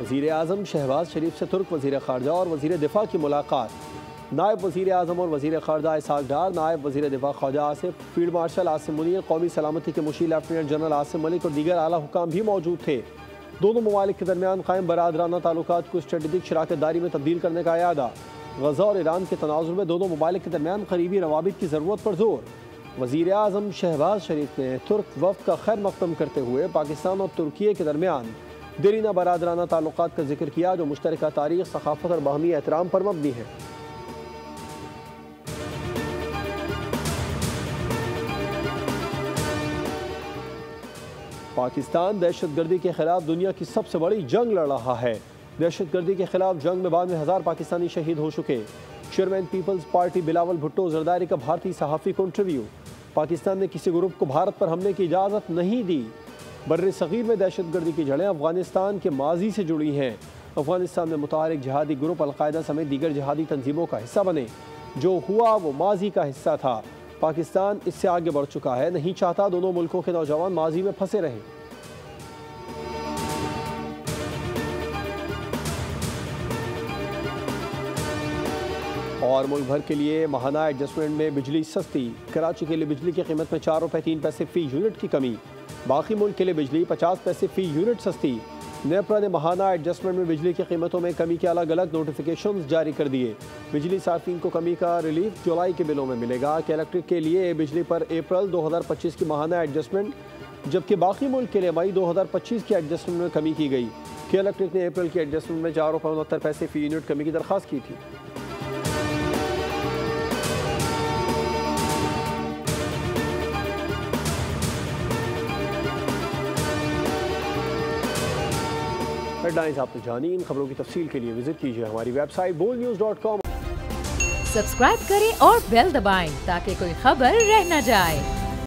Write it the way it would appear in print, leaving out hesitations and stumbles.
वज़ीर आज़म शहबाज शरीफ से तुर्क वज़ीर ख़ारजा और वज़ीर दिफ़ा की मुलाकात। नायब वज़ीर आज़म और वज़ीर ख़ारजा इसहाक़ डार, नायब वज़ीर दिफ़ा ख्वाजा आसिफ, फील्ड मार्शल आसिम मुनीर, कौमी सलामती के मुशीर लेफ्टिनेंट जनरल आसिम मलिक और दीगर आला हुकाम भी मौजूद थे। दोनों ममालिक के दरमियान कायम बरादराना ताल्लुकात को स्ट्रेटेजिक शराकतदारी में तब्दील करने का इरादा। गज़ा और ईरान के तनाज़ुर में दोनों ममालिक के दरमियान करीबी रवाबित की ज़रूरत पर जोर। वज़ीर आज़म शहबाज शरीफ ने तुर्क वफ़द का खैर मक़दम करते हुए पाकिस्तान और तुर्की के दरमियान देरीना बरादराना ताल्लुकात का जिक्र किया, जो मुश्तरका तारीख़, सक़ाफ़त और बाहमी एहतराम पर मबनी है। पाकिस्तान दहशतगर्दी के खिलाफ दुनिया की सबसे बड़ी जंग लड़ रहा है। दहशतगर्दी के खिलाफ जंग में 92,000 पाकिस्तानी शहीद हो चुके। Chairman people's party Bilawal Bhutto Zardari का भारतीय सहाफ़ी को इंटरव्यू। पाकिस्तान ने किसी ग्रुप को भारत पर हमले की इजाज़त नहीं दी। बर्रे सग़ीर में दहशतगर्दी की जड़ें अफ़गानिस्तान के माजी से जुड़ी हैं। अफ़गानिस्तान में मुतहरिक जिहादी ग्रुप अलकायदा समेत दीगर जिहादी तंजीमों का हिस्सा बने। जो हुआ वो माजी का हिस्सा था। पाकिस्तान इससे आगे बढ़ चुका है, नहीं चाहता दोनों मुल्कों के नौजवान माजी में फंसे रहें। और मुल्क भर के लिए माहाना एडजस्टमेंट में बिजली सस्ती। कराची के लिए बिजली की कीमत में 4 रुपये 3 पैसे फ़ी यूनिट की कमी। बाकी मुल्क के लिए बिजली 50 पैसे फ़ी यूनिट सस्ती। नेपरा ने माहाना एडजस्टमेंट में बिजली की कीमतों में कमी के अलग अलग नोटिफिकेशंस जारी कर दिए। बिजली सार्फिन को कमी का रिलीफ जुलाई के बिलों में मिलेगा। कि इलेक्ट्रिक के लिए बिजली पर अप्रैल 2025 की माहाना एडजस्टमेंट, जबकि बाकी मुल्क के लिए मई 2025 की एडजस्टमेंट में कमी की गई। कि इलेक्ट्रिक ने अप्रैल की एडजस्टमेंट में 4 रुपये 69 पैसे फ़ी यूनिट कमी की दरख्वास्त की थी। हेडलाइंस आपने जानी। इन खबरों की तफसील के लिए विजिट कीजिए हमारी वेबसाइट boldnews.com। सब्सक्राइब करें और बेल दबाएं ताकि कोई खबर रह न जाए।